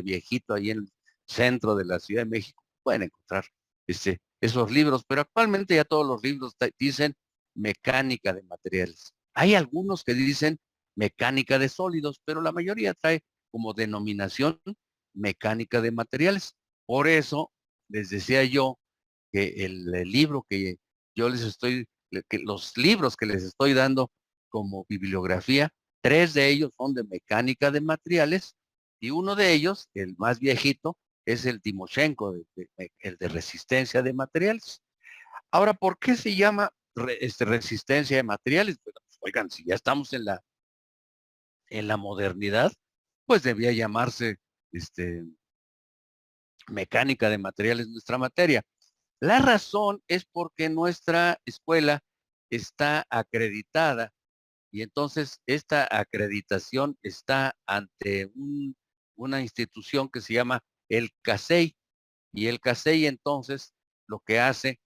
viejito ahí en el centro de la Ciudad de México, pueden encontrar esos libros, pero actualmente ya todos los libros dicen mecánica de materiales. Hay algunos que dicen mecánica de sólidos, pero la mayoría trae como denominación mecánica de materiales. Por eso les decía yo que el libro que yo les estoy, que los libros que les estoy dando como bibliografía, 3 de ellos son de mecánica de materiales y uno de ellos, el más viejito, es el Timoshenko, el de resistencia de materiales. Ahora, ¿por qué se llama resistencia de materiales? Pues, oigan, si ya estamos en la modernidad, pues debía llamarse este, mecánica de materiales nuestra materia. La razón es porque nuestra escuela está acreditada y entonces esta acreditación está ante una institución que se llama el CASEI y el CASEI entonces lo que hace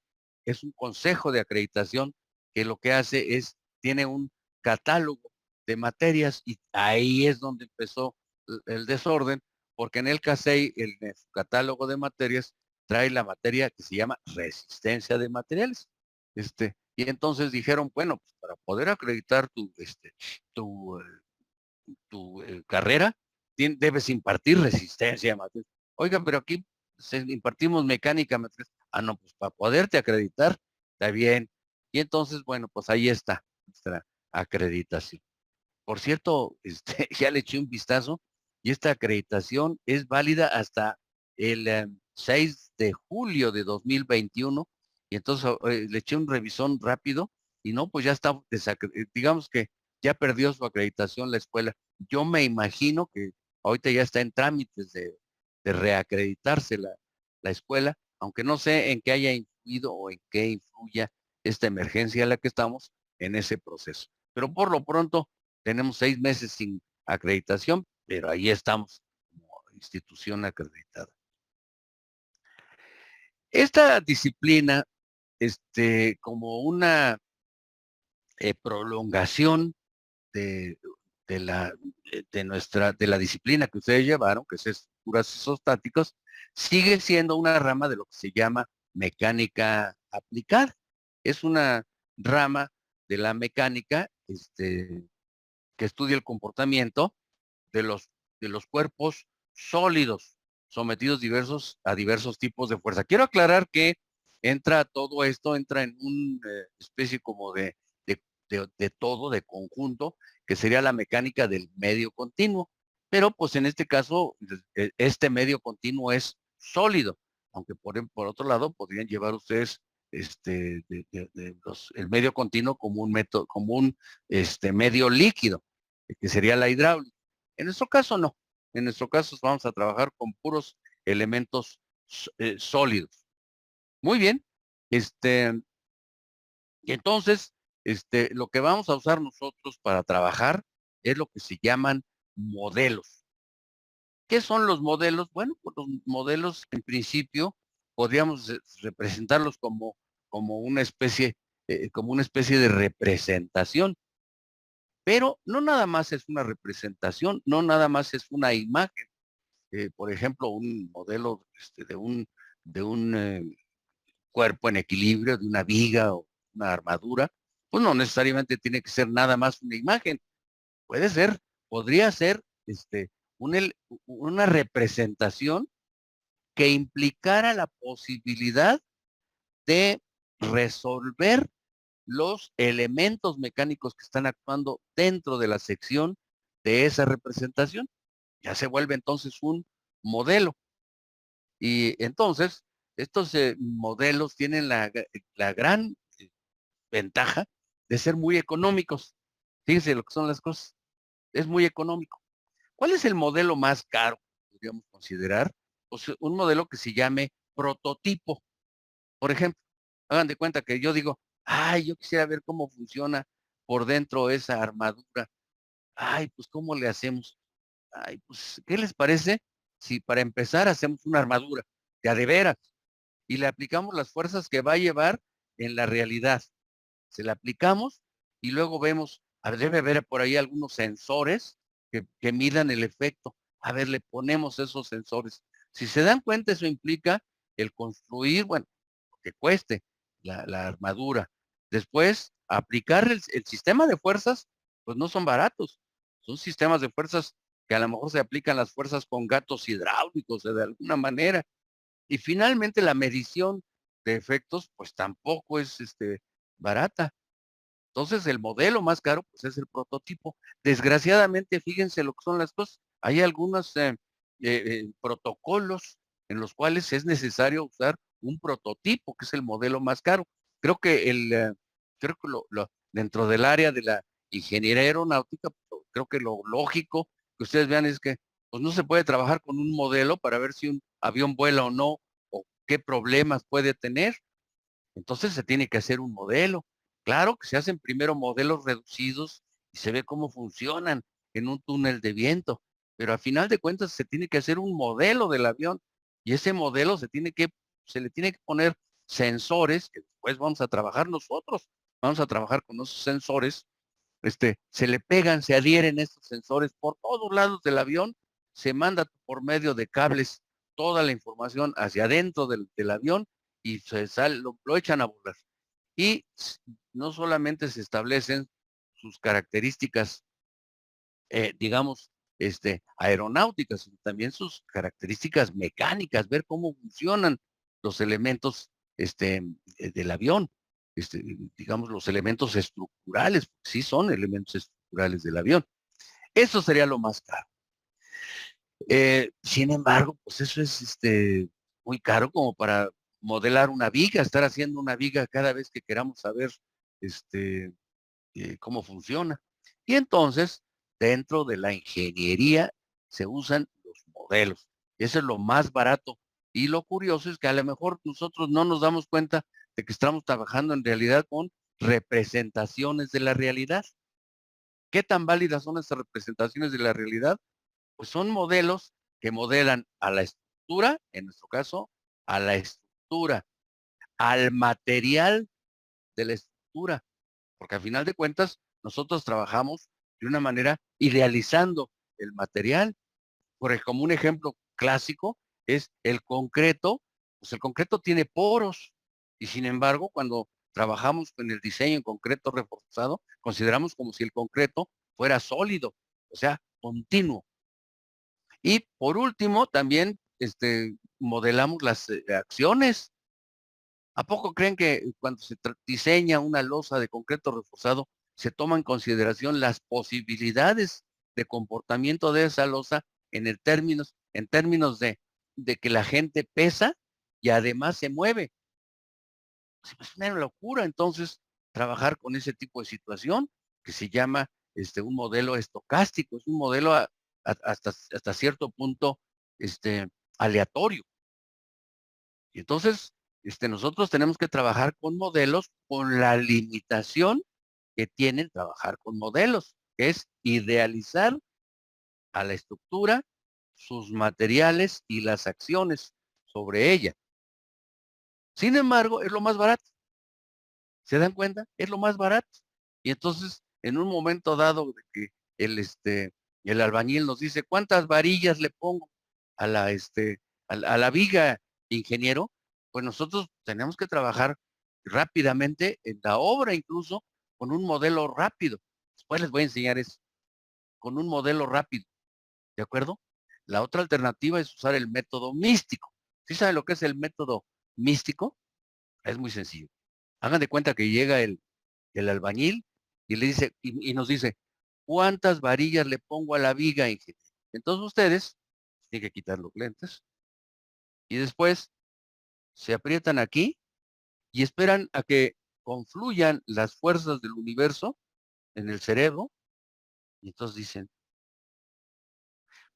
es un consejo de acreditación que lo que hace es, tiene un catálogo de materias y ahí es donde empezó el desorden, porque en el CASEI, en su catálogo de materias, trae la materia que se llama resistencia de materiales. Y entonces dijeron, bueno, pues para poder acreditar tu, carrera, debes impartir resistencia de materiales. Oigan, pero aquí impartimos mecánica materiales. Ah, no, pues para poderte acreditar, está bien. Y entonces, bueno, pues ahí está nuestra acreditación. Por cierto, ya le eché un vistazo y esta acreditación es válida hasta el 6 de julio de 2021. Y entonces le eché un revisón rápido y no, pues ya está, digamos que ya perdió su acreditación la escuela. Yo me imagino que ahorita ya está en trámites de reacreditarse la escuela, aunque no sé en qué haya influido o en qué influya esta emergencia en la que estamos en ese proceso. Pero por lo pronto tenemos 6 meses sin acreditación, pero ahí estamos como institución acreditada. Esta disciplina, como una prolongación de, de la disciplina que ustedes llevaron, que es estructuras isostáticas, sigue siendo una rama de lo que se llama mecánica aplicada. Es una rama de la mecánica, que estudia el comportamiento de los cuerpos sólidos sometidos a diversos tipos de fuerza. Quiero aclarar que todo esto entra en una especie como de todo, de conjunto, que sería la mecánica del medio continuo. Pero pues en este caso, este medio continuo es sólido, aunque por otro lado podrían llevar ustedes el medio continuo como un método, como un medio líquido, que sería la hidráulica. En nuestro caso no. En nuestro caso vamos a trabajar con puros elementos sólidos. Muy bien. Y entonces, lo que vamos a usar nosotros para trabajar es lo que se llaman modelos. ¿Qué son los modelos? Bueno, pues los modelos en principio podríamos representarlos como una especie de representación. Pero no nada más es una representación, no nada más es una imagen. Por ejemplo, un modelo de un cuerpo en equilibrio, de una viga o una armadura, pues no necesariamente tiene que ser nada más una imagen. Puede ser, podría ser un una representación que implicara la posibilidad de resolver los elementos mecánicos que están actuando dentro de la sección de esa representación. Ya se vuelve entonces un modelo. Y entonces, estos modelos tienen la gran ventaja de ser muy económicos. Fíjense lo que son las cosas. Es muy económico. ¿Cuál es el modelo más caro? Podríamos considerar, pues, un modelo que se llame prototipo. Por ejemplo, hagan de cuenta que yo digo, ay, yo quisiera ver cómo funciona por dentro esa armadura. Ay, pues, ¿cómo le hacemos? Ay, pues, ¿qué les parece si para empezar hacemos una armadura de veras y le aplicamos las fuerzas que va a llevar en la realidad? Se la aplicamos y luego vemos, debe haber por ahí algunos sensores que midan el efecto. A ver, le ponemos esos sensores. Si se dan cuenta, eso implica el construir, bueno, que cueste la armadura. Después, aplicar el sistema de fuerzas, pues no son baratos. Son sistemas de fuerzas que a lo mejor se aplican las fuerzas con gatos hidráulicos de alguna manera. Y finalmente la medición de efectos, pues tampoco es barata. Entonces el modelo más caro, pues es el prototipo. Desgraciadamente, fíjense lo que son las cosas. Hay algunos protocolos en los cuales es necesario usar un prototipo, que es el modelo más caro. Creo que creo que dentro del área de la ingeniería aeronáutica, pues, creo que lo lógico que ustedes vean es que pues no se puede trabajar con un modelo para ver si un avión vuela o no, o qué problemas puede tener. Entonces se tiene que hacer un modelo. Claro que se hacen primero modelos reducidos y se ve cómo funcionan en un túnel de viento, pero al final de cuentas se tiene que hacer un modelo del avión y ese modelo se le tiene que poner sensores que después vamos a trabajar nosotros. Vamos a trabajar con esos sensores, se le pegan, se adhieren estos sensores por todos lados del avión, se manda por medio de cables toda la información hacia adentro del avión y se sale, lo echan a volar. Y no solamente se establecen sus características, digamos, aeronáuticas, sino también sus características mecánicas, ver cómo funcionan los elementos, del avión, digamos, los elementos estructurales, sí son elementos estructurales del avión. Eso sería lo más caro. Sin embargo, pues eso es muy caro como para modelar una viga, estar haciendo una viga cada vez que queramos saber este, cómo funciona. Y entonces, dentro de la ingeniería se usan los modelos. Eso es lo más barato. Y lo curioso es que a lo mejor nosotros no nos damos cuenta de que estamos trabajando en realidad con representaciones de la realidad. ¿Qué tan válidas son esas representaciones de la realidad? Pues son modelos que modelan a la estructura, en nuestro caso, a la estructura, al material de la estructura, porque al final de cuentas nosotros trabajamos de una manera idealizando el material. Como un ejemplo clásico es el concreto, pues el concreto tiene poros y sin embargo cuando trabajamos con el diseño en concreto reforzado, consideramos como si el concreto fuera sólido, o sea, continuo. Y por último, también modelamos las acciones. ¿A poco creen que cuando se diseña una losa de concreto reforzado, se toma en consideración las posibilidades de comportamiento de esa losa en términos de que la gente pesa y además se mueve? Es una locura entonces trabajar con ese tipo de situación que se llama un modelo estocástico, es un modelo hasta cierto punto este, aleatorio. Y entonces, nosotros tenemos que trabajar con modelos con la limitación que tienen trabajar con modelos, que es idealizar a la estructura, sus materiales y las acciones sobre ella. Sin embargo, es lo más barato. ¿Se dan cuenta? Es lo más barato. Y entonces, en un momento dado de que el albañil nos dice, ¿cuántas varillas le pongo a la viga, ingeniero? Pues nosotros tenemos que trabajar rápidamente en la obra, incluso con un modelo rápido. Después les voy a enseñar eso, con un modelo rápido, ¿de acuerdo? La otra alternativa es usar el método místico. ¿Sí saben lo que es el método místico? Es muy sencillo. Hagan de cuenta que llega el albañil y le dice, y nos dice, ¿cuántas varillas le pongo a la viga, ingeniero? Entonces ustedes tienen que quitar los lentes y después se aprietan aquí y esperan a que confluyan las fuerzas del universo en el cerebro y entonces dicen,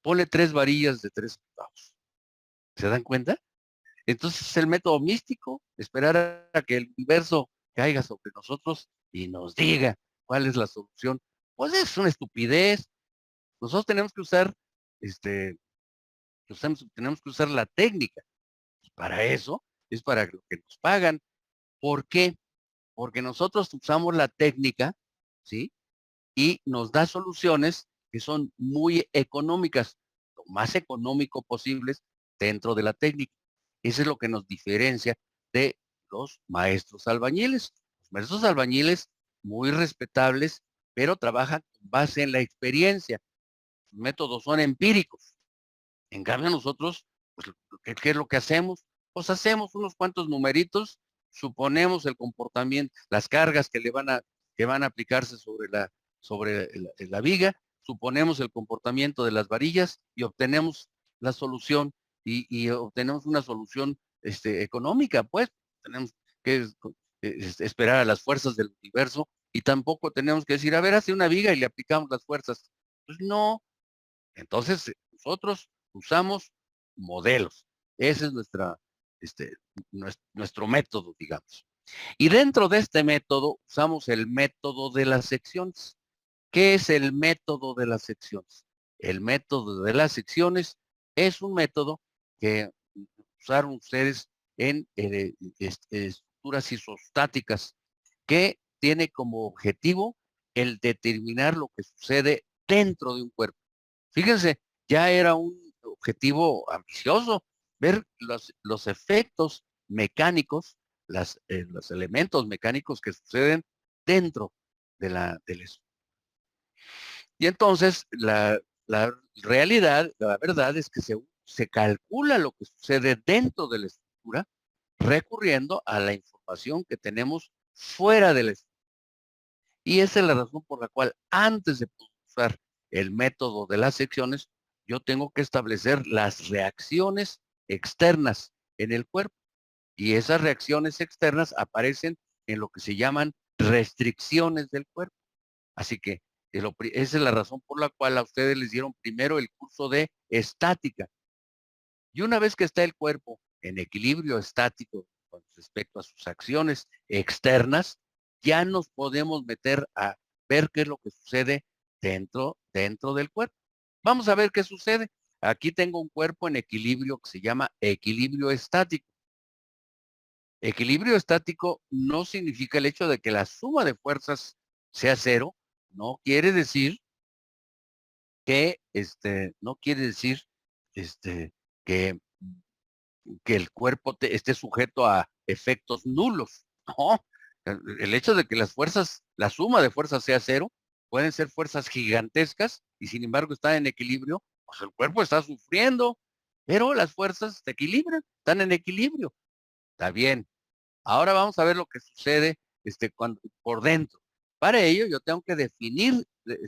ponle 3 varillas de 3 octavos. ¿Se dan cuenta? Entonces es el método místico, esperar a que el universo caiga sobre nosotros y nos diga cuál es la solución. Pues es una estupidez. Nosotros tenemos que usar, tenemos que usar la técnica. Y para eso es para lo que nos pagan. ¿Por qué? Porque nosotros usamos la técnica, ¿sí? Y nos da soluciones que son muy económicas. más económico posibles dentro de la técnica. Eso es lo que nos diferencia de los maestros albañiles. Los maestros albañiles muy respetables, pero trabajan con base en la experiencia. Sus métodos son empíricos. En cambio nosotros, pues, ¿qué es lo que hacemos? Pues hacemos unos cuantos numeritos, suponemos el comportamiento, las cargas que van a aplicarse sobre la viga, suponemos el comportamiento de las varillas y obtenemos la solución y obtenemos una solución económica, pues tenemos que esperar a las fuerzas del universo y tampoco tenemos que decir, a ver, hace una viga y le aplicamos las fuerzas. Pues no, entonces nosotros usamos modelos. Ese es nuestro método, digamos. Y dentro de este método usamos el método de las secciones. ¿Qué es el método de las secciones? El método de las secciones es un método que usaron ustedes en estructuras isostáticas que tiene como objetivo el determinar lo que sucede dentro de un cuerpo. Fíjense, ya era un objetivo ambicioso ver los efectos mecánicos, los elementos mecánicos que suceden dentro de la estructura. Y entonces la realidad, la verdad es que se calcula lo que sucede dentro de la estructura recurriendo a la información que tenemos fuera de la estructura. Y esa es la razón por la cual antes de usar el método de las secciones, yo tengo que establecer las reacciones externas en el cuerpo. Y esas reacciones externas aparecen en lo que se llaman restricciones del cuerpo. Así que esa es la razón por la cual a ustedes les dieron primero el curso de estática. Y una vez que está el cuerpo en equilibrio estático con respecto a sus acciones externas, ya nos podemos meter a ver qué es lo que sucede dentro del cuerpo. Vamos a ver qué sucede. Aquí tengo un cuerpo en equilibrio que se llama equilibrio estático. Equilibrio estático no significa el hecho de que la suma de fuerzas sea cero. No quiere decir no quiere decir este, que el cuerpo esté sujeto a efectos nulos. No, el hecho de que la suma de fuerzas sea cero, pueden ser fuerzas gigantescas y sin embargo están en equilibrio, pues el cuerpo está sufriendo, pero las fuerzas se equilibran, están en equilibrio. Está bien. Ahora vamos a ver lo que sucede por dentro. Para ello yo tengo que definir,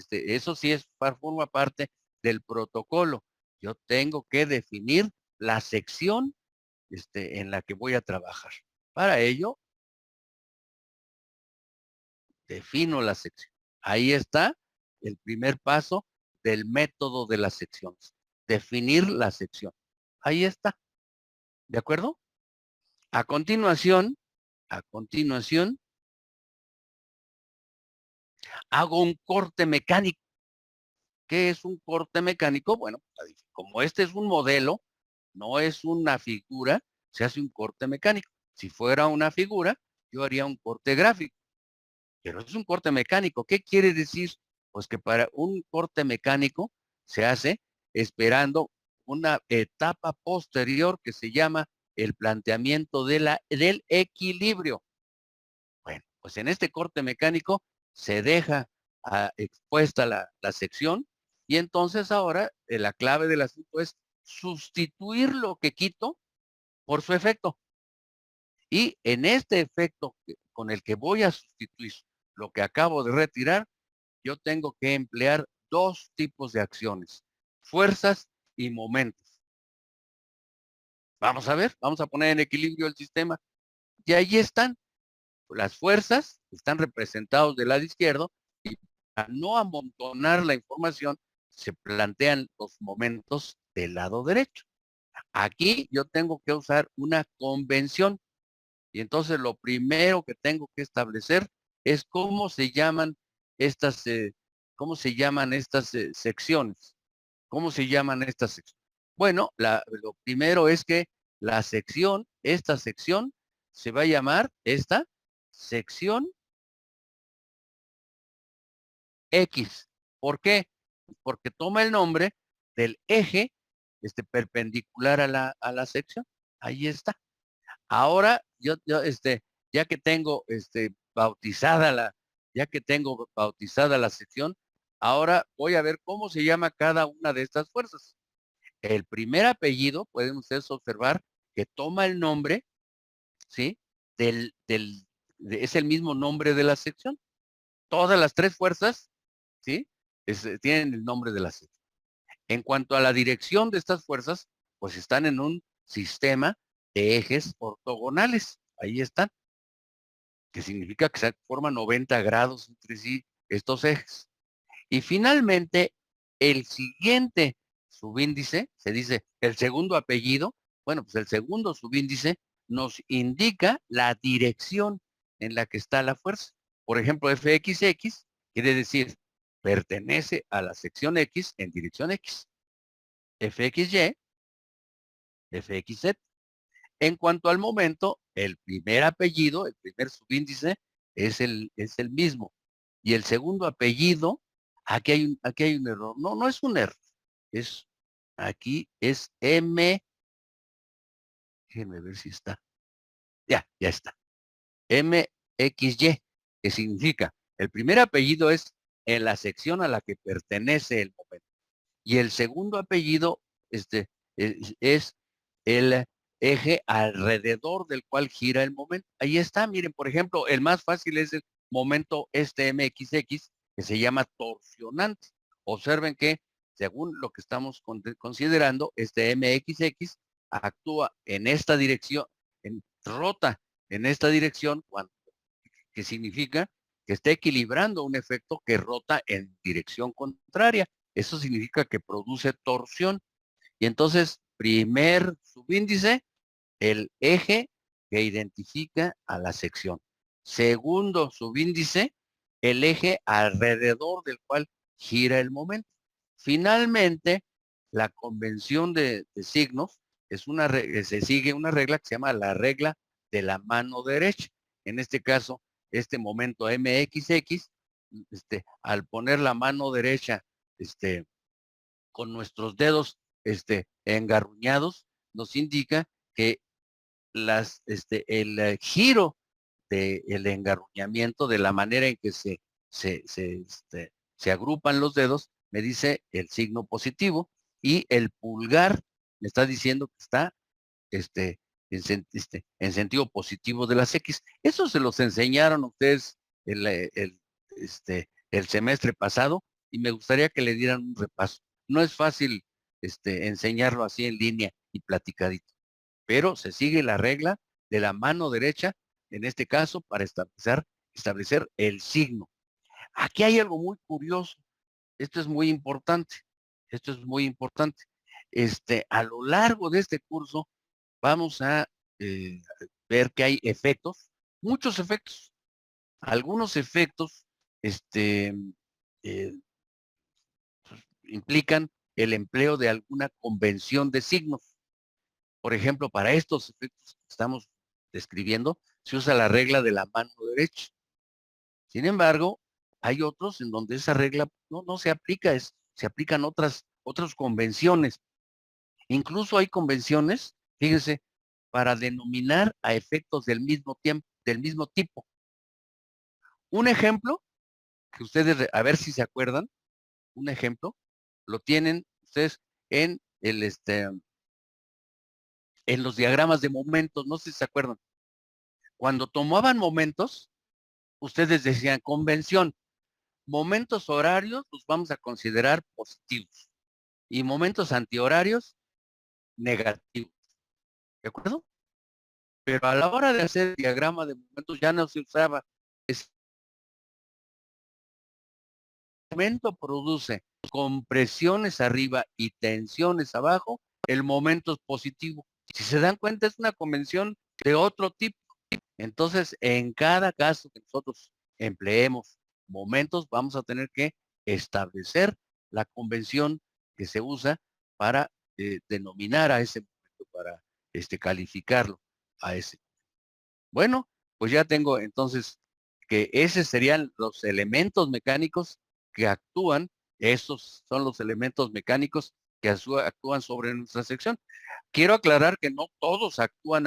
eso sí forma parte del protocolo. Yo tengo que definir la sección en la que voy a trabajar. Para ello, defino la sección. Ahí está el primer paso del método de las secciones. Definir la sección. Ahí está. ¿De acuerdo? A continuación, hago un corte mecánico. ¿Qué es un corte mecánico? Bueno, como este es un modelo, no es una figura, se hace un corte mecánico. Si fuera una figura, yo haría un corte gráfico. Pero es un corte mecánico. ¿Qué quiere decir? Pues que para un corte mecánico se hace esperando una etapa posterior que se llama el planteamiento del equilibrio. Bueno, pues en este corte mecánico se deja expuesta la sección y entonces ahora la clave del asunto es sustituir lo que quito por su efecto. Y en este efecto con el que voy a sustituir lo que acabo de retirar, yo tengo que emplear dos tipos de acciones, fuerzas y momentos. Vamos a ver, vamos a poner en equilibrio el sistema. Y ahí están. Las fuerzas están representados del lado izquierdo y para no amontonar la información, se plantean los momentos del lado derecho. Aquí yo tengo que usar una convención. Y entonces lo primero que tengo que establecer es estas, eh, cómo se llaman estas secciones. ¿Cómo se llaman estas secciones? Bueno, lo primero es que esta sección, se va a llamar esta sección X. ¿Por qué? Porque toma el nombre del eje perpendicular a la sección. Ahí está. Ahora, ya que tengo, ya que tengo bautizada la sección, ahora voy a ver cómo se llama cada una de estas fuerzas. El primer apellido, pueden ustedes observar que toma el nombre, ¿sí? Es el mismo nombre de la sección. Todas las tres fuerzas, ¿sí? Tienen el nombre de la sección. En cuanto a la dirección de estas fuerzas, pues están en un sistema de ejes ortogonales. Ahí están, que significa que se forman 90 grados entre sí estos ejes. Y finalmente, el siguiente subíndice, se dice el segundo apellido, bueno, pues el segundo subíndice nos indica la dirección en la que está la fuerza. Por ejemplo, FXX quiere decir pertenece a la sección X en dirección X. FXY, FXZ. En cuanto al momento, el primer apellido, el primer subíndice, es el mismo. Y el segundo apellido, aquí hay un error. No, no es un error. Aquí es M. Déjenme ver si está. Ya está. MXY, que significa, el primer apellido es en la sección a la que pertenece el momento. Y el segundo apellido, es el eje alrededor del cual gira el momento. Ahí está, miren, por ejemplo, el más fácil es el momento MXX, que se llama torsionante. Observen que, según lo que estamos considerando, MXX actúa en esta dirección, rota en esta dirección, que significa que está equilibrando un efecto que rota en dirección contraria. Eso significa que produce torsión. Y entonces, primer subíndice, el eje que identifica a la sección. Segundo subíndice, el eje alrededor del cual gira el momento. Finalmente, la convención de signos se sigue una regla que se llama la regla de la mano derecha. En este caso, este momento MXX, al poner la mano derecha, con nuestros dedos, engarruñados, nos indica que el giro del engarruñamiento, de la manera en que se agrupan los dedos, me dice el signo positivo, y el pulgar me está diciendo que está este, en sentido positivo de las X. Eso se los enseñaron a ustedes el semestre pasado, y me gustaría que le dieran un repaso. No es fácil enseñarlo así en línea y platicadito, pero se sigue la regla de la mano derecha, en este caso, para establecer el signo. Aquí hay algo muy curioso. Esto es muy importante. Esto es muy importante. A lo largo de este curso vamos a eh, ver que hay efectos, muchos efectos. Algunos efectos eh, implican el empleo de alguna convención de signos. Por ejemplo, para estos efectos que estamos describiendo, se usa la regla de la mano derecha. Sin embargo, hay otros en donde esa regla no se aplica, se aplican otras convenciones. Incluso hay convenciones, fíjense, para denominar a efectos del mismo tiempo, del mismo tipo. Un ejemplo, que ustedes, a ver si se acuerdan, un ejemplo, lo tienen ustedes en en los diagramas de momentos, no sé si se acuerdan. Cuando tomaban momentos, ustedes decían convención, momentos horarios los vamos a considerar positivos y momentos antihorarios negativos. ¿De acuerdo? Pero a la hora de hacer diagrama de momentos ya no se usaba. Ese momento produce compresiones arriba y tensiones abajo, el momento es positivo. Si se dan cuenta, es una convención de otro tipo. Entonces, en cada caso que nosotros empleemos momentos, vamos a tener que establecer la convención que se usa para denominar a ese momento, para calificarlo a ese. Bueno, pues ya tengo entonces que esos serían los elementos mecánicos que actúan. Esos son los elementos mecánicos que actúan sobre nuestra sección. Quiero aclarar que no todos actúan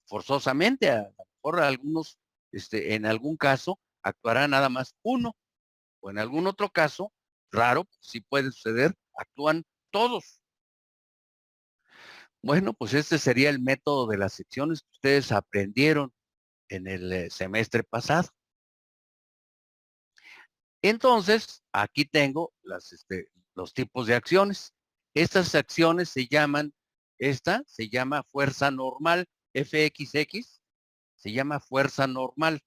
forzosamente, a lo mejor algunos, en algún caso, actuará nada más uno, o en algún otro caso, raro, sí puede suceder, actúan todos. Bueno, pues este sería el método de las secciones que ustedes aprendieron en el semestre pasado. Entonces, aquí tengo los tipos de acciones. Estas acciones esta se llama fuerza normal, Fxx, se llama fuerza normal.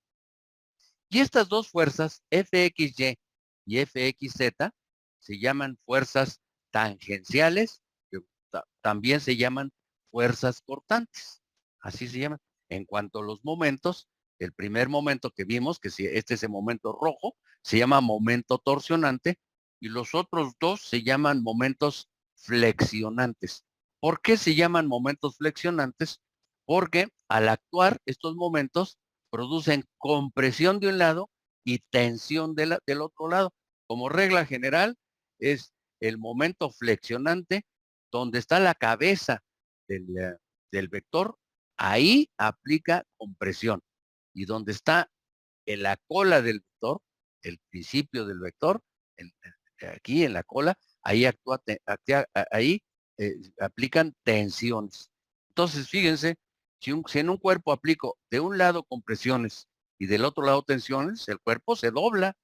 Y estas dos fuerzas, Fxy y Fxz, se llaman fuerzas tangenciales, que también se llaman fuerzas cortantes. Así se llaman. En cuanto a los momentos, el primer momento que vimos, que si este es el momento rojo, se llama momento torsionante, y los otros dos se llaman momentos flexionantes. ¿Por qué se llaman momentos flexionantes? Porque al actuar estos momentos producen compresión de un lado y tensión del otro lado. Como regla general, es el momento flexionante donde está la cabeza del vector, ahí aplica compresión. Y donde está en la cola del vector, el principio del vector, aquí en la cola, ahí ahí aplican tensiones. Entonces, fíjense, si en un cuerpo aplico de un lado compresiones y del otro lado tensiones, el cuerpo se dobla.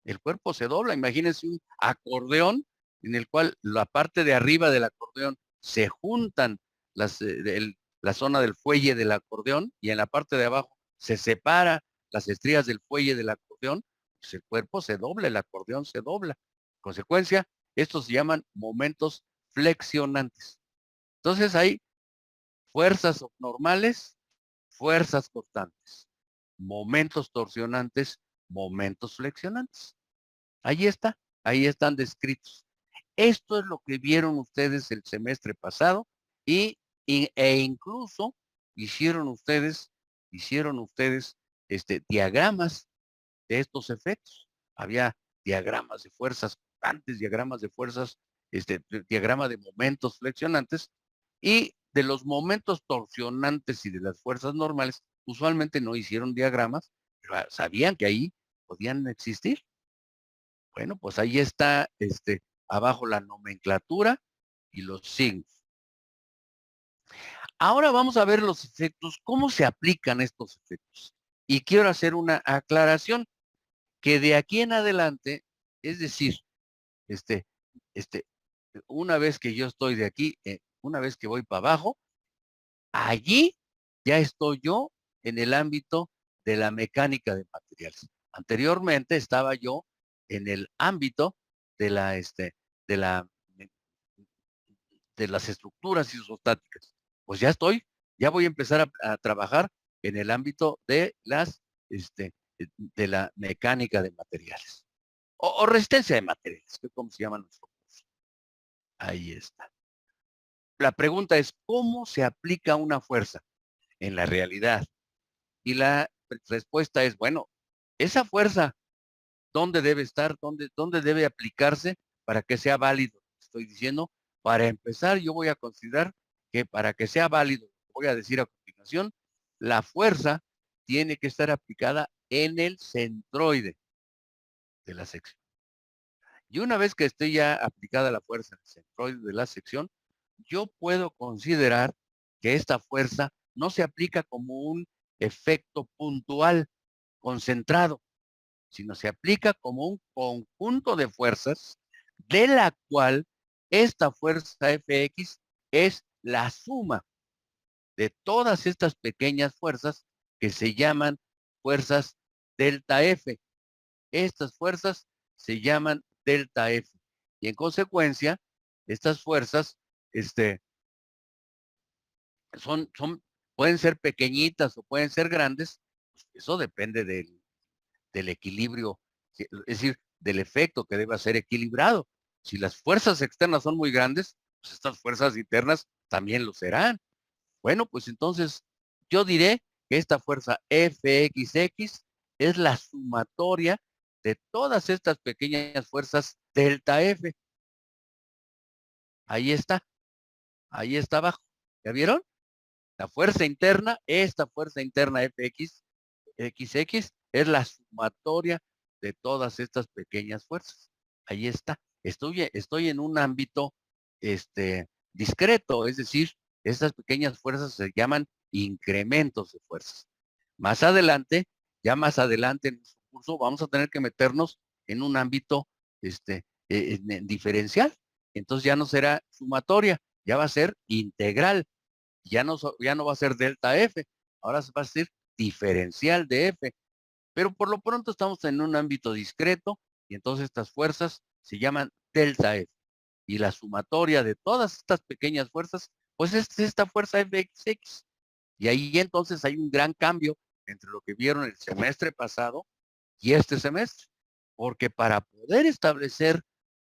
El cuerpo se dobla. Imagínense un acordeón en el cual la parte de arriba del acordeón se juntan la zona del fuelle del acordeón y en la parte de abajo se separa las estrías del fuelle del acordeón, pues el cuerpo se dobla, el acordeón se dobla. En consecuencia, estos se llaman momentos flexionantes. Entonces hay fuerzas normales, fuerzas cortantes, momentos torsionantes, momentos flexionantes. Ahí está, ahí están descritos. Esto es lo que vieron ustedes el semestre pasado e incluso hicieron ustedes diagramas de estos efectos. Había diagramas de fuerzas constantes, diagramas de fuerzas, diagrama de momentos flexionantes y de los momentos torsionantes y de las fuerzas normales, usualmente no hicieron diagramas, pero sabían que ahí podían existir. Bueno, pues ahí está abajo la nomenclatura y los signos. Ahora vamos a ver los efectos, cómo se aplican estos efectos. Y quiero hacer una aclaración, que de aquí en adelante, es decir, este, este, una vez que yo estoy de aquí, una vez que voy para abajo, allí ya estoy yo en el ámbito de la mecánica de materiales. Anteriormente estaba yo en el ámbito de de la, de las estructuras isostáticas. Pues ya voy a empezar a trabajar en el ámbito de de la mecánica de materiales. O resistencia de materiales, que es como se llama nuestro curso. Ahí está. La pregunta es, ¿cómo se aplica una fuerza en la realidad? Y la respuesta es, bueno, esa fuerza, ¿dónde debe estar? ¿Dónde debe aplicarse para que sea válido? Estoy diciendo, para empezar, yo voy a considerar que para que sea válido, voy a decir a continuación, la fuerza tiene que estar aplicada en el centroide de la sección. Y una vez que esté ya aplicada la fuerza en el centroide de la sección, yo puedo considerar que esta fuerza no se aplica como un efecto puntual, concentrado, sino se aplica como un conjunto de fuerzas de la cual esta fuerza Fx es la suma de todas estas pequeñas fuerzas que se llaman fuerzas delta F. Estas fuerzas se llaman delta F. Y en consecuencia, estas fuerzas, pueden ser pequeñitas o pueden ser grandes. Pues eso depende del equilibrio, es decir, del efecto que deba ser equilibrado. Si las fuerzas externas son muy grandes, pues estas fuerzas internas también lo serán. Bueno, pues entonces yo diré que esta fuerza Fxx es la sumatoria de todas estas pequeñas fuerzas delta F. ahí está abajo. ¿Ya vieron? La fuerza interna, esta fuerza interna Fx, XX, es la sumatoria de todas estas pequeñas fuerzas. Ahí está. Estoy en un ámbito discreto, es decir, estas pequeñas fuerzas se llaman incrementos de fuerzas. Más adelante, ya más adelante en nuestro curso, vamos a tener que meternos en un ámbito en diferencial. Entonces ya no será sumatoria, ya va a ser integral. Ya no va a ser delta F, ahora va a ser diferencial de F. Pero por lo pronto estamos en un ámbito discreto y entonces estas fuerzas se llaman delta F. Y la sumatoria de todas estas pequeñas fuerzas, pues es esta fuerza Fx. Y ahí entonces hay un gran cambio entre lo que vieron el semestre pasado y este semestre. Porque para poder establecer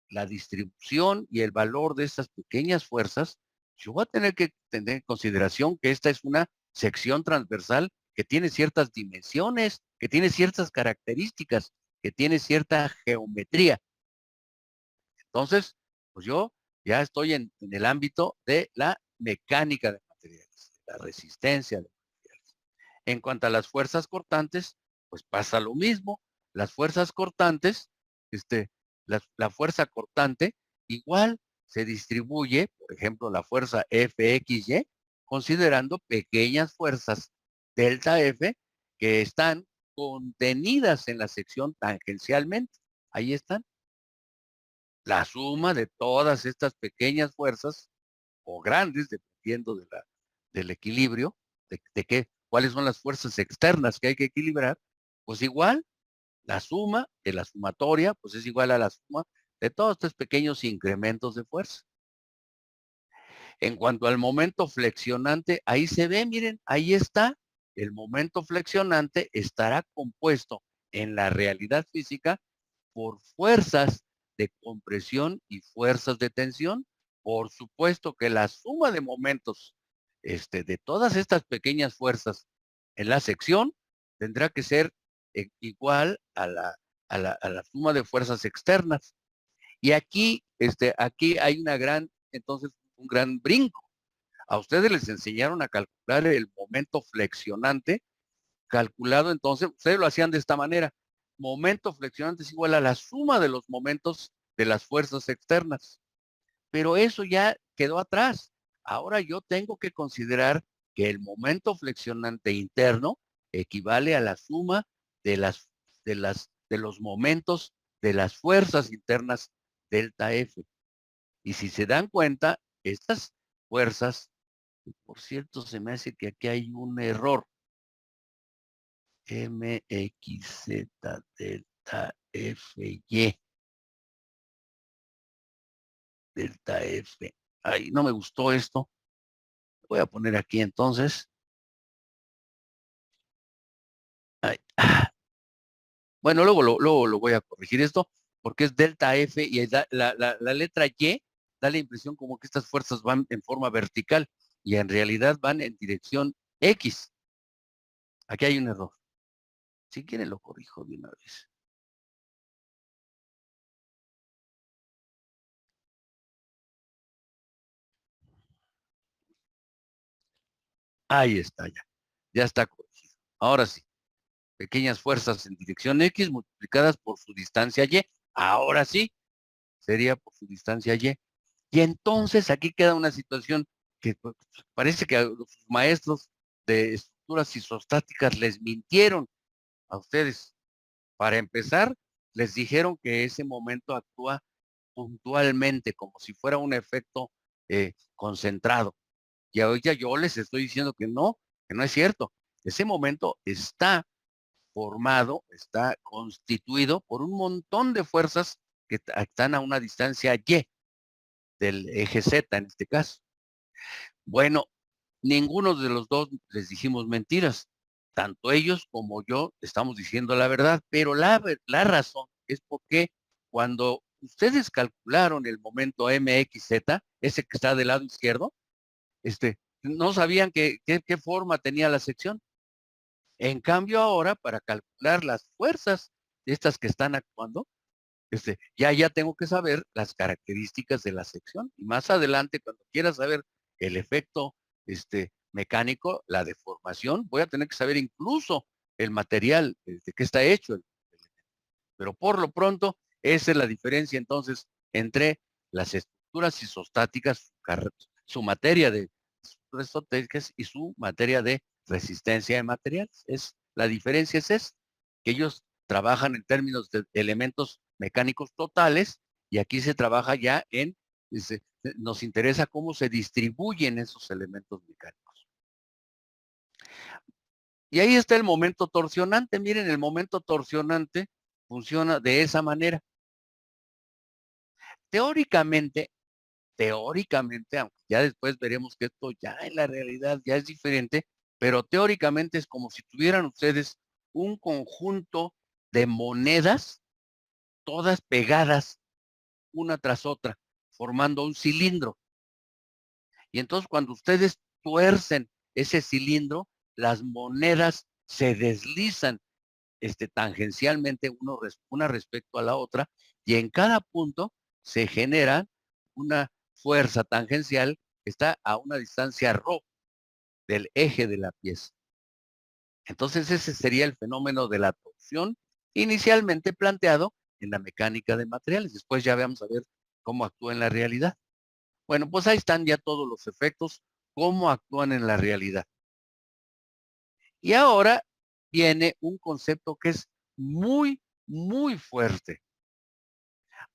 la distribución y el valor de estas pequeñas fuerzas, yo voy a tener que tener en consideración que esta es una sección transversal que tiene ciertas dimensiones, que tiene ciertas características, que tiene cierta geometría. Entonces, pues yo ya estoy en el ámbito de la mecánica de materiales, la resistencia de materiales. En cuanto a las fuerzas cortantes, pues pasa lo mismo. Las fuerzas cortantes, la fuerza cortante igual se distribuye, por ejemplo, la fuerza Fxy, considerando pequeñas fuerzas delta F que están contenidas en la sección tangencialmente. Ahí están. La suma de todas estas pequeñas fuerzas o grandes, dependiendo del equilibrio, cuáles son las fuerzas externas que hay que equilibrar, pues igual la suma de la sumatoria, pues es igual a la suma de todos estos pequeños incrementos de fuerza. En cuanto al momento flexionante, ahí se ve, miren, ahí está. El momento flexionante estará compuesto en la realidad física por fuerzas de compresión y fuerzas de tensión. Por supuesto que la suma de momentos de todas estas pequeñas fuerzas en la sección tendrá que ser igual a la suma de fuerzas externas. Y aquí hay entonces, un gran brinco. A ustedes les enseñaron a calcular el momento flexionante, calculado entonces, ustedes lo hacían de esta manera. Momento flexionante es igual a la suma de los momentos de las fuerzas externas. Pero eso ya quedó atrás. Ahora yo tengo que considerar que el momento flexionante interno equivale a la suma de los momentos de las fuerzas internas delta F. Y si se dan cuenta, estas fuerzas, por cierto, se me hace que aquí hay un error. MXZ delta FY. Delta F. Ay, no me gustó esto. Voy a poner aquí entonces. Ay, bueno, luego lo voy a corregir esto, porque es delta F y la letra Y da la impresión como que estas fuerzas van en forma vertical y en realidad van en dirección X. Aquí hay un error. Si quieren lo corrijo de una vez. Ahí está ya. Ya está corregido. Ahora sí. Pequeñas fuerzas en dirección X multiplicadas por su distancia Y. Ahora sí, sería por su distancia Y. Y entonces aquí queda una situación que pues, parece que a los maestros de estructuras isostáticas les mintieron a ustedes. Para empezar, les dijeron que ese momento actúa puntualmente, como si fuera un efecto concentrado. Y ahorita yo les estoy diciendo que no es cierto. Ese momento está formado, está constituido por un montón de fuerzas que están a una distancia Y del eje Z en este caso. Bueno, ninguno de los dos les dijimos mentiras. Tanto ellos como yo estamos diciendo la verdad, pero la razón es porque cuando ustedes calcularon el momento MXZ, ese que está del lado izquierdo, no sabían qué forma tenía la sección. En cambio ahora, para calcular las fuerzas de estas que están actuando, ya tengo que saber las características de la sección. Y más adelante, cuando quiera saber el efecto mecánico, la deformación, voy a tener que saber incluso el material de que está hecho. Pero por lo pronto, esa es la diferencia entonces entre las estructuras isostáticas, su materia de estructuras isostáticas y su materia de resistencia de materiales. La diferencia es esa, que ellos trabajan en términos de elementos mecánicos totales y aquí se trabaja ya nos interesa cómo se distribuyen esos elementos mecánicos. Y ahí está el momento torsionante. Miren, el momento torsionante funciona de esa manera. Teóricamente, aunque ya después veremos que esto ya en la realidad ya es diferente, pero teóricamente es como si tuvieran ustedes un conjunto de monedas, todas pegadas una tras otra, formando un cilindro. Y entonces cuando ustedes tuercen ese cilindro, las monedas se deslizan tangencialmente una respecto a la otra, y en cada punto se genera una fuerza tangencial que está a una distancia ρ del eje de la pieza. Entonces ese sería el fenómeno de la torsión inicialmente planteado en la mecánica de materiales. Después ya vamos a ver cómo actúa en la realidad. Bueno, pues ahí están ya todos los efectos, cómo actúan en la realidad. Y ahora viene un concepto que es muy, muy fuerte.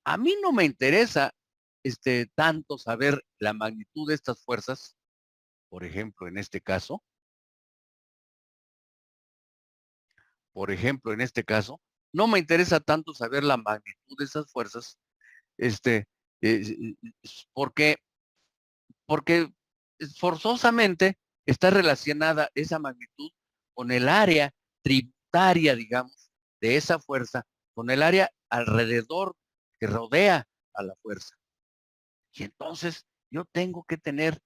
A mí no me interesa tanto saber la magnitud de estas fuerzas, por ejemplo, en este caso, no me interesa tanto saber la magnitud de esas fuerzas, eh, porque, porque forzosamente está relacionada esa magnitud con el área tributaria, digamos, de esa fuerza, con el área alrededor que rodea a la fuerza. Y entonces yo tengo que tener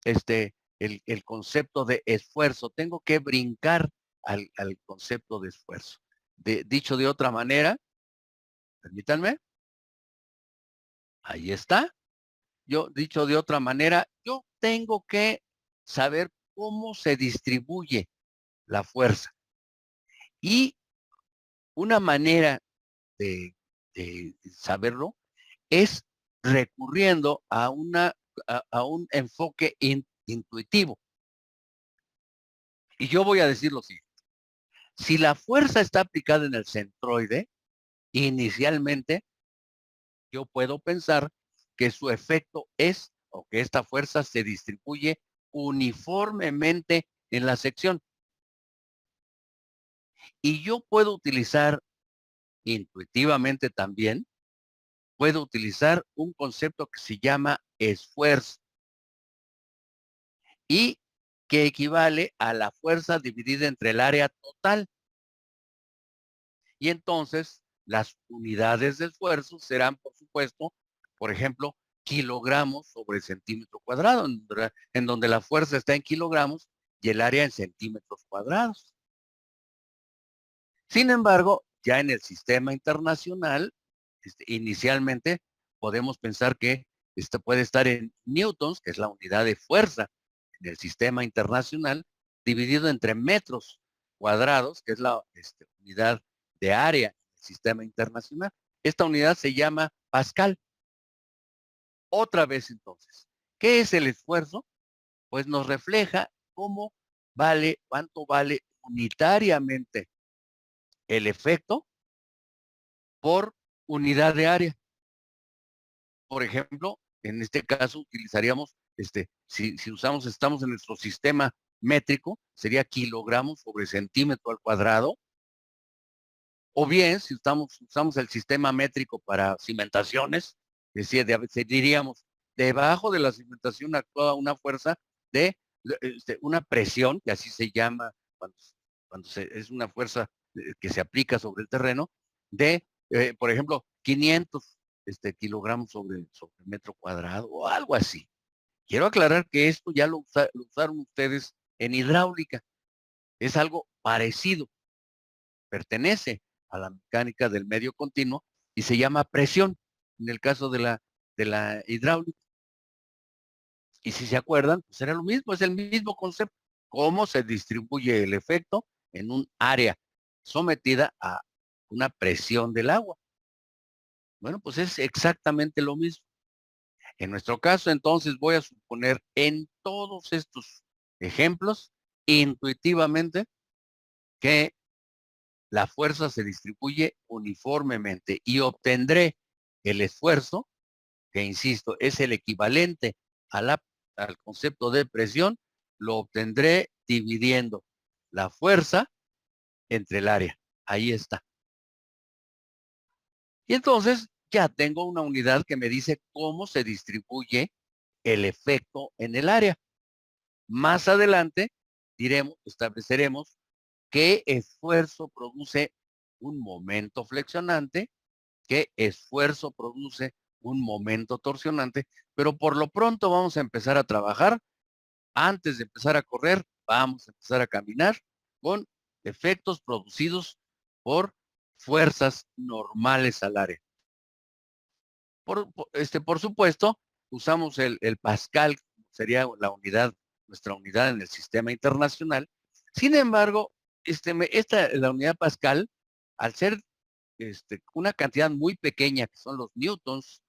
el concepto de esfuerzo, tengo que brincar al concepto de esfuerzo. Dicho de otra manera, permítanme, ahí está. Dicho de otra manera, yo tengo que saber cómo se distribuye la fuerza. Y una manera de saberlo es recurriendo a un enfoque intuitivo. Y yo voy a decir lo siguiente. Si la fuerza está aplicada en el centroide, inicialmente yo puedo pensar que su efecto es, o que esta fuerza se distribuye uniformemente en la sección. Y yo puedo utilizar intuitivamente también, puedo utilizar un concepto que se llama esfuerzo y que equivale a la fuerza dividida entre el área total. Y entonces las unidades de esfuerzo serán, por supuesto, por ejemplo, kilogramos sobre centímetro cuadrado, en donde la fuerza está en kilogramos y el área en centímetros cuadrados. Sin embargo, ya en el sistema internacional, inicialmente podemos pensar que esto puede estar en newtons, que es la unidad de fuerza en el sistema internacional, dividido entre metros cuadrados, que es la unidad de área en el sistema internacional. Esta unidad se llama Pascal. Otra vez entonces, ¿qué es el esfuerzo? Pues nos refleja cuánto vale unitariamente el efecto por unidad de área. Por ejemplo, en este caso utilizaríamos, si estamos en nuestro sistema métrico, sería kilogramos sobre centímetro al cuadrado. O bien, si usamos el sistema métrico para cimentaciones, diríamos, debajo de la cimentación actúa una fuerza de una presión, que así se llama cuando es una fuerza que se aplica sobre el terreno, de, por ejemplo, 500 kilogramos sobre metro cuadrado o algo así. Quiero aclarar que esto ya lo usaron ustedes en hidráulica. Es algo parecido, pertenece a la mecánica del medio continuo, y se llama presión en el caso de la hidráulica. Y si se acuerdan, pues era lo mismo, es el mismo concepto. Cómo se distribuye el efecto en un área sometida a una presión del agua. Bueno, pues es exactamente lo mismo. En nuestro caso, entonces, voy a suponer en todos estos ejemplos, intuitivamente, que la fuerza se distribuye uniformemente y obtendré el esfuerzo, que insisto, es el equivalente a al concepto de presión, lo obtendré dividiendo la fuerza entre el área. Ahí está. Y entonces ya tengo una unidad que me dice cómo se distribuye el efecto en el área. Más adelante estableceremos qué esfuerzo produce un momento flexionante, qué esfuerzo produce un momento torsionante, pero por lo pronto vamos a empezar a trabajar. Antes de empezar a correr, vamos a empezar a caminar con efectos producidos por fuerzas normales al área. Por supuesto, usamos el Pascal, sería nuestra unidad en el sistema internacional. Sin embargo, la unidad Pascal, al ser una cantidad muy pequeña, que son los newtons,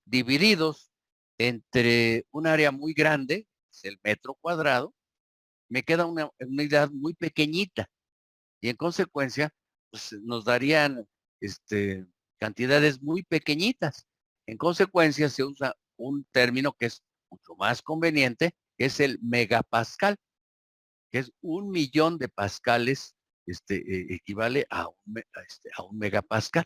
divididos entre un área muy grande, es el metro cuadrado, me queda una unidad muy pequeñita y en consecuencia, pues nos darían cantidades muy pequeñitas. En consecuencia, se usa un término que es mucho más conveniente, que es el megapascal, que es 1 millón de pascales, equivale a un megapascal,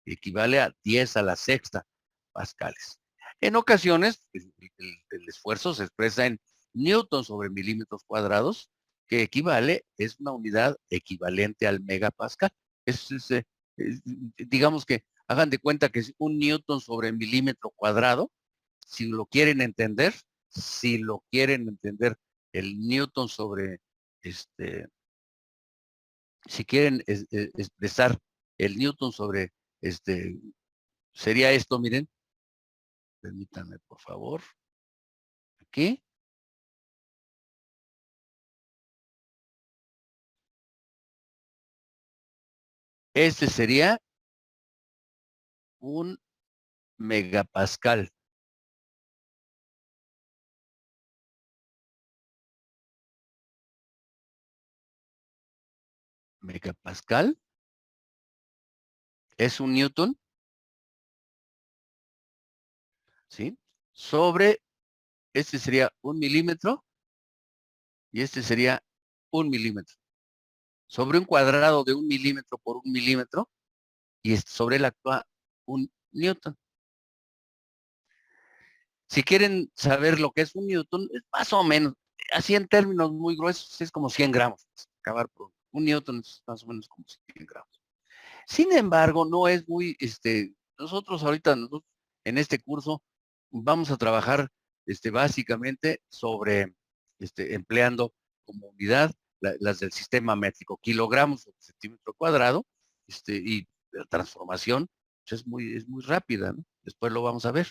equivale a 10 a la sexta pascales. En ocasiones, el esfuerzo se expresa en newton sobre milímetros cuadrados, que es una unidad equivalente al megapascal. Digamos que hagan de cuenta que es un newton sobre milímetro cuadrado, si lo quieren entender, si lo quieren entender, el newton sobre, si quieren expresar el newton sobre, sería esto, miren, permítanme por favor, aquí, este sería un megapascal. Megapascal es un newton, ¿sí? Sobre, este sería 1 milímetro y este sería 1 milímetro. Sobre un cuadrado de 1 milímetro por 1 milímetro y sobre el actual un newton. Si quieren saber lo que es un newton, es más o menos, así en términos muy gruesos, es como 100 gramos. Acabar por un newton es más o menos como 100 gramos. Sin embargo, no es muy, nosotros ahorita, en este curso, vamos a trabajar, básicamente sobre, empleando como unidad las del sistema métrico, kilogramos por centímetro cuadrado, y la transformación pues, es muy rápida, ¿no? Después lo vamos a ver.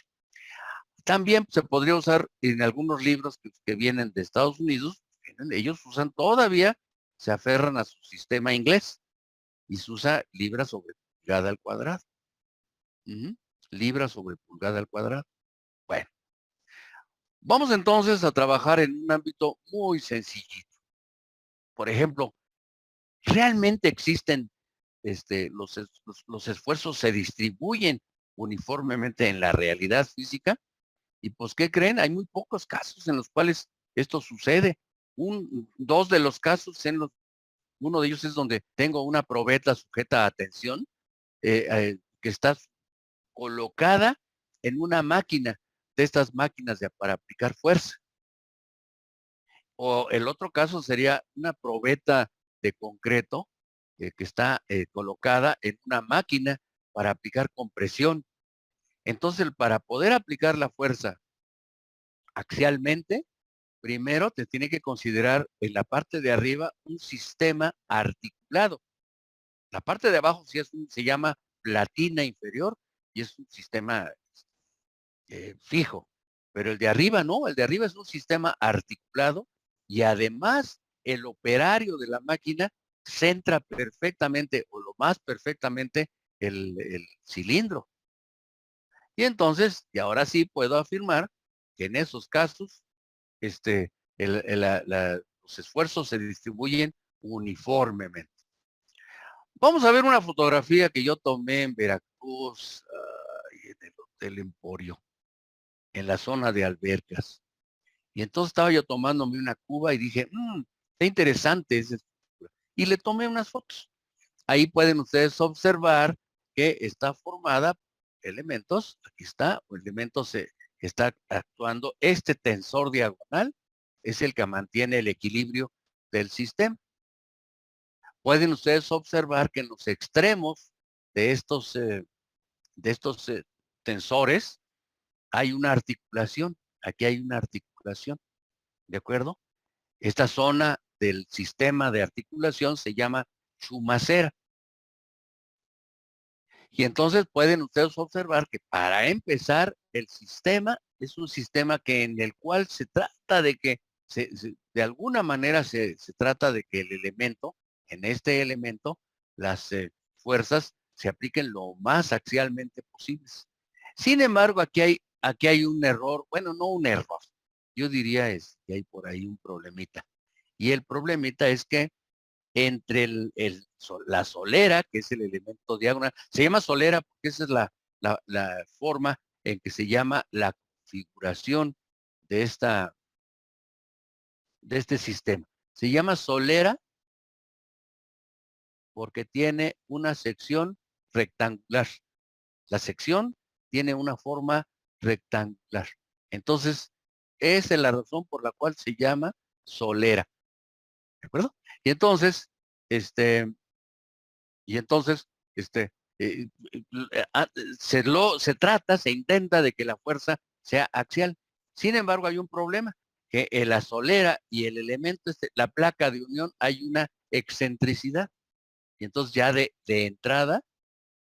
También se podría usar en algunos libros que vienen de Estados Unidos, ellos usan todavía, se aferran a su sistema inglés y se usa libra sobre pulgada al cuadrado. Ujú. Libra sobre pulgada al cuadrado. Bueno, vamos entonces a trabajar en un ámbito muy sencillito. Por ejemplo, ¿realmente existen los esfuerzos se distribuyen uniformemente en la realidad física? Y pues, ¿qué creen? Hay muy pocos casos en los cuales esto sucede. Dos de los casos, uno de ellos es donde tengo una probeta sujeta a tensión, que está colocada en una máquina, de estas máquinas para aplicar fuerza. O el otro caso sería una probeta de concreto, que está colocada en una máquina para aplicar compresión. Entonces, para poder aplicar la fuerza axialmente, primero te tiene que considerar en la parte de arriba un sistema articulado. La parte de abajo se llama platina inferior y es un sistema fijo. Pero el de arriba no, el de arriba es un sistema articulado y además el operario de la máquina centra perfectamente o lo más perfectamente el cilindro. Y entonces, y ahora sí puedo afirmar que en esos casos, este, los esfuerzos se distribuyen uniformemente. Vamos a ver una fotografía que yo tomé en Veracruz, en el Hotel Emporio, en la zona de albercas. Y entonces estaba yo tomándome una cuba y dije, qué interesante es esto. Y le tomé unas fotos. Ahí pueden ustedes observar que está formada elementos, aquí está, elementos que está actuando. Este tensor diagonal es el que mantiene el equilibrio del sistema. Pueden ustedes observar que en los extremos de estos tensores hay una articulación. Aquí hay una articulación, ¿de acuerdo? Esta zona del sistema de articulación se llama chumacera. Y entonces pueden ustedes observar que para empezar, el sistema es un sistema en el cual se trata de que, de alguna manera se trata de que el elemento, en este elemento, las fuerzas se apliquen lo más axialmente posibles. Sin embargo, aquí hay un error, bueno, no un error, yo diría que hay por ahí un problemita. Y el problemita es que entre la solera, que es el elemento diagonal, se llama solera porque esa es la forma en que se llama la configuración de de este sistema. Se llama solera porque tiene una sección rectangular. La sección tiene una forma rectangular. Entonces, esa es la razón por la cual se llama solera. ¿De acuerdo? Y entonces, este, Y entonces, este, eh, se intenta de que la fuerza sea axial. Sin embargo, hay un problema, que en la solera y el elemento, la placa de unión, hay una excentricidad. Y entonces ya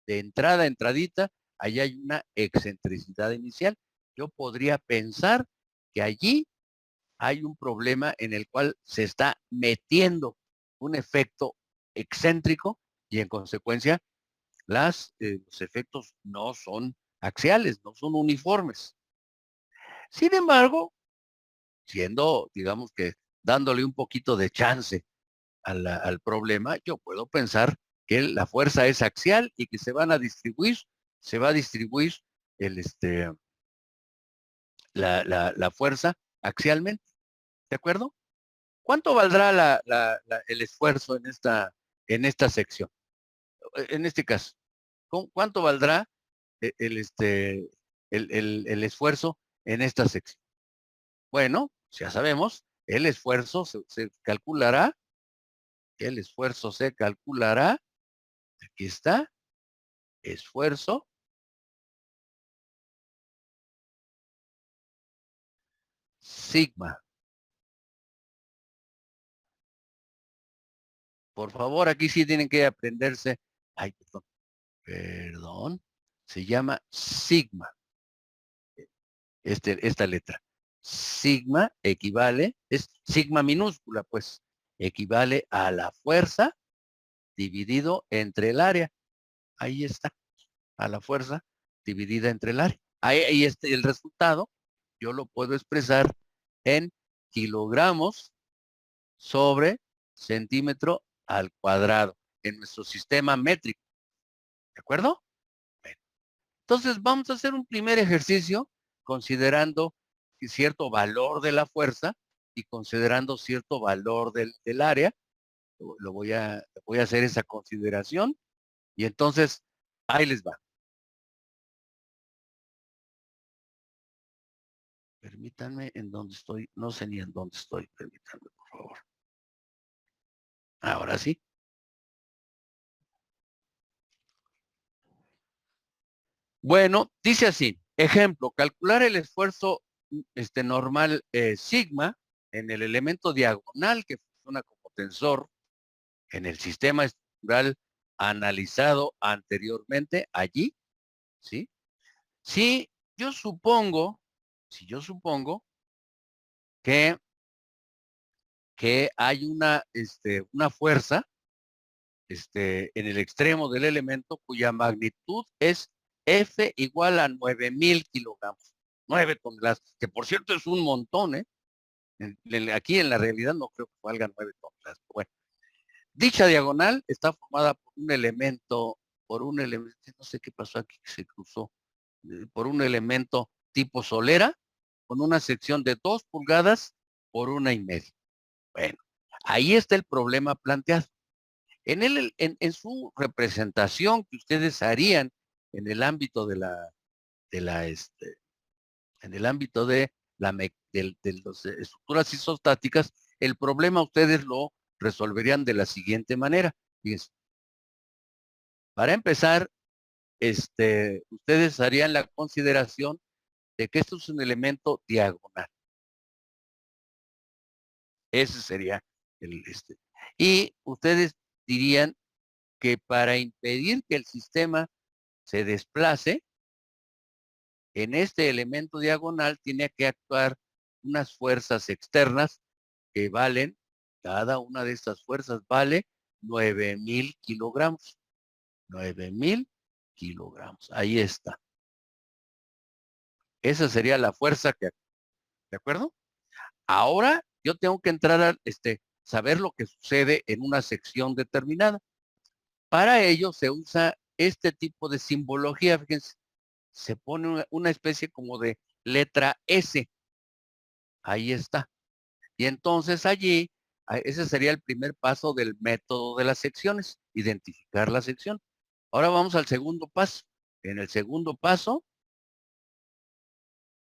entradita, ahí hay una excentricidad inicial. Yo podría pensar que allí hay un problema en el cual se está metiendo un efecto excéntrico y en consecuencia los efectos no son axiales, no son uniformes. Sin embargo, digamos que dándole un poquito de chance al problema, yo puedo pensar que la fuerza es axial y que se va a distribuir el, este, la fuerza axialmente. ¿De acuerdo? ¿Cuánto valdrá el esfuerzo en esta sección? En este caso, ¿cuánto valdrá el esfuerzo en esta sección? Bueno, ya sabemos, el esfuerzo se calculará, aquí está, esfuerzo, sigma. Por favor, aquí sí tienen que aprenderse, ay, perdón, se llama sigma, esta letra. Sigma es sigma minúscula, pues, equivale a la fuerza dividido entre el área. Ahí está, a la fuerza dividida entre el área. Ahí el resultado, yo lo puedo expresar en kilogramos sobre centímetro al cuadrado, en nuestro sistema métrico. ¿De acuerdo? Bueno, entonces vamos a hacer un primer ejercicio considerando cierto valor de la fuerza y considerando cierto valor del área. Voy a hacer esa consideración y entonces ahí les va. Permítanme en dónde estoy, no sé ni en dónde estoy, permítanme por favor. Ahora sí. Bueno, dice así, ejemplo, calcular el esfuerzo normal sigma en el elemento diagonal que funciona como tensor en el sistema estructural analizado anteriormente allí, ¿sí? Si yo supongo, si yo supongo que, que hay una fuerza, en el extremo del elemento cuya magnitud es F igual a 9,000 kilogramos, 9 toneladas, que por cierto es un montón, ¿eh? Aquí en la realidad no creo que valga 9 toneladas. Bueno, dicha diagonal está formada por un elemento, no sé qué pasó aquí que se cruzó, por un elemento tipo solera, con una sección de 2 pulgadas por 1,5. Bueno, ahí está el problema planteado. En su representación que ustedes harían en el ámbito de la, este, en el ámbito de las estructuras isostáticas, el problema ustedes lo resolverían de la siguiente manera. Fíjense, para empezar, ustedes harían la consideración de que esto es un elemento diagonal. Ese sería el. Y ustedes dirían que para impedir que el sistema se desplace, en este elemento diagonal tiene que actuar unas fuerzas externas que valen, cada una de estas fuerzas vale 9,000 kilogramos. 9,000 kilogramos. Ahí está. Esa sería la fuerza que, ¿de acuerdo? Ahora yo tengo que entrar a saber lo que sucede en una sección determinada. Para ello se usa este tipo de simbología, fíjense, se pone una especie como de letra S. Ahí está. Y entonces allí, ese sería el primer paso del método de las secciones, identificar la sección. Ahora vamos al segundo paso. En el segundo paso,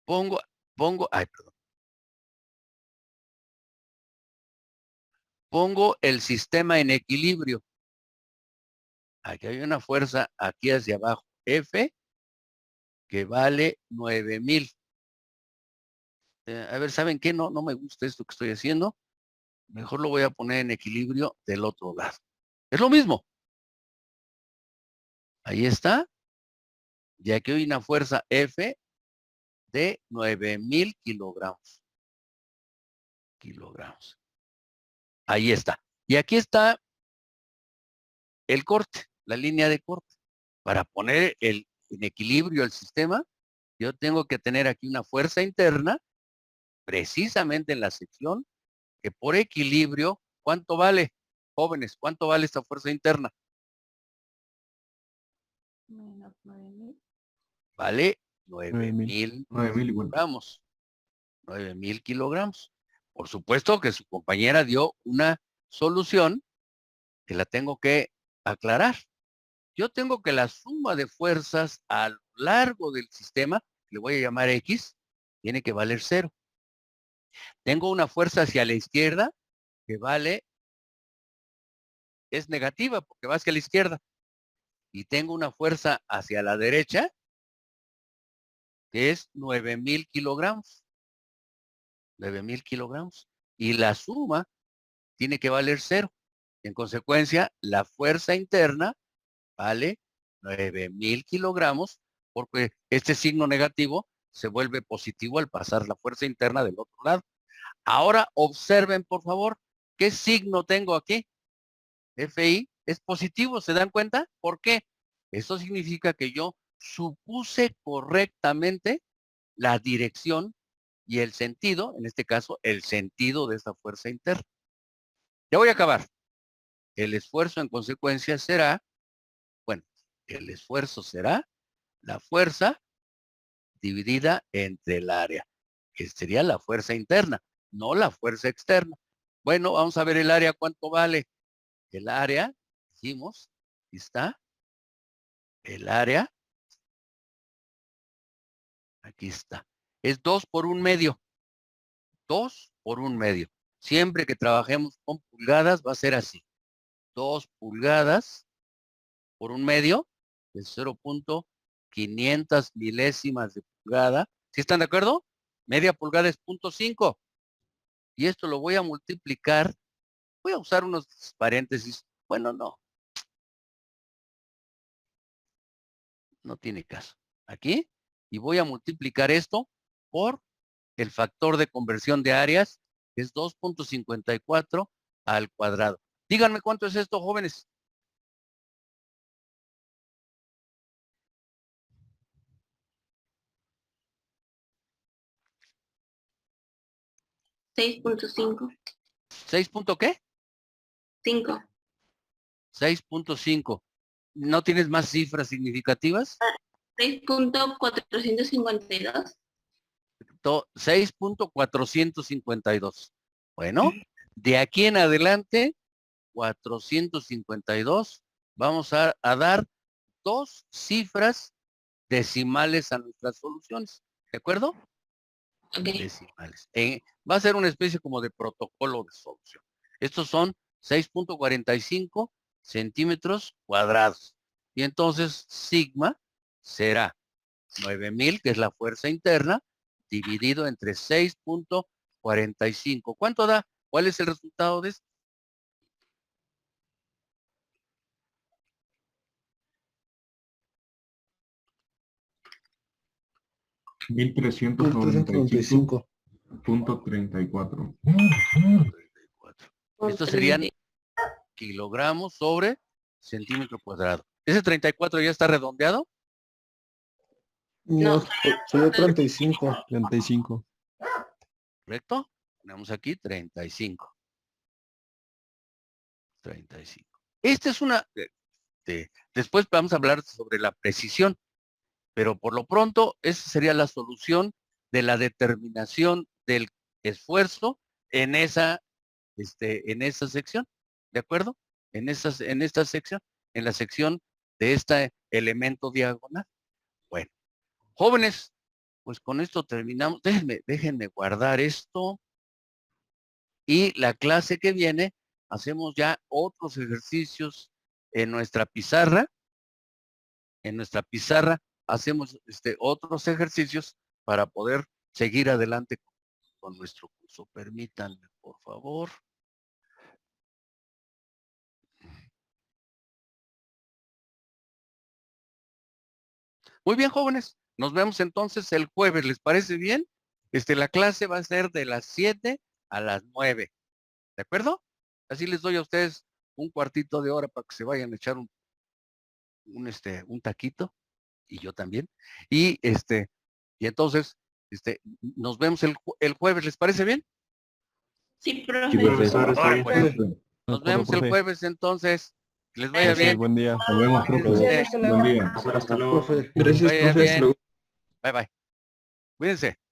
pongo, perdón, pongo el sistema en equilibrio. Aquí hay una fuerza aquí hacia abajo, F, que vale 9,000. A ver, ¿saben qué? No me gusta esto que estoy haciendo. Mejor lo voy a poner en equilibrio del otro lado. Es lo mismo. Ahí está. Y aquí hay una fuerza F de 9,000 kilogramos. Kilogramos. Ahí está. Y aquí está el corte, la línea de corte. Para poner en equilibrio el sistema, yo tengo que tener aquí una fuerza interna, precisamente en la sección, que por equilibrio, ¿cuánto vale? Jóvenes, ¿cuánto vale esta fuerza interna? Menos 9,000. Vale 9,000 9,000 igual. kilogramos. 9,000 kilogramos. Por supuesto que su compañera dio una solución que la tengo que aclarar. Yo tengo que la suma de fuerzas a lo largo del sistema, le voy a llamar X, tiene que valer 0. Tengo una fuerza hacia la izquierda que es negativa porque va hacia la izquierda. Y tengo una fuerza hacia la derecha que es 9,000 kilogramos. 9,000 kilogramos. Y la suma tiene que valer 0. En consecuencia, la fuerza interna vale 9,000 kilogramos porque este signo negativo se vuelve positivo al pasar la fuerza interna del otro lado. Ahora observen, por favor, ¿qué signo tengo aquí? FI es positivo, ¿se dan cuenta? ¿Por qué? Eso significa que yo supuse correctamente la dirección y el sentido, en este caso, el sentido de esa fuerza interna. Ya voy a acabar. El esfuerzo en consecuencia será, bueno, el esfuerzo será la fuerza dividida entre el área, que sería la fuerza interna, no la fuerza externa. Bueno, vamos a ver el área, ¿cuánto vale? El área, dijimos, aquí está, el área, aquí está. Es 2 por 1/2. 2 por 1/2. Siempre que trabajemos con pulgadas va a ser así. 2 pulgadas por 1/2 es 0,500 milésimas de pulgada. ¿Sí están de acuerdo? Media pulgada es 0,5. Y esto lo voy a multiplicar. Voy a usar unos paréntesis. Bueno, no. No tiene caso. Aquí, y voy a multiplicar esto por el factor de conversión de áreas, que es 2.54 al cuadrado. Díganme cuánto es esto, jóvenes. $6.5. ¿6 punto qué? 5. 6.5. ¿No tienes más cifras significativas? 6.452. 6.452. Bueno, de aquí en adelante, 452, vamos a dar dos cifras decimales a nuestras soluciones. ¿De acuerdo? Ok. Decimales. Va a ser una especie como de protocolo de solución. Estos son 6.45 centímetros cuadrados. Y entonces sigma será 9,000, que es la fuerza interna, dividido entre 6.45. ¿Cuánto da? ¿Cuál es el resultado de esto? 1395.34. Estos serían kilogramos sobre centímetro cuadrado. ¿Ese 34 ya está redondeado? No. Soy 35. 35. ¿Correcto? Ponemos aquí 35. 35. Esta es una... después vamos a hablar sobre la precisión, pero por lo pronto esa sería la solución de la determinación del esfuerzo en esa sección, ¿de acuerdo? En esta sección, en la sección de este elemento diagonal. Bueno, jóvenes, pues con esto terminamos. Déjenme guardar esto. Y la clase que viene, hacemos ya otros ejercicios en nuestra pizarra. En nuestra pizarra hacemos otros ejercicios para poder seguir adelante con nuestro curso. Permítanme, por favor. Muy bien, jóvenes. Nos vemos entonces el jueves. ¿Les parece bien? La clase va a ser de las 7 a las 9. ¿De acuerdo? Así les doy a ustedes un cuartito de hora para que se vayan a echar un taquito, y yo también. Y entonces, nos vemos el jueves. ¿Les parece bien? Sí, Sí, profe. profesor, está bien. Pues, De nos acuerdo, vemos el profe. jueves entonces. Que les vaya Profe, bien. buen día. Nos vemos, profe. Cuídense. Buen día. Hasta luego. Profe, gracias, Vaya profe. bien. Hasta luego. Bye bye. Cuídense.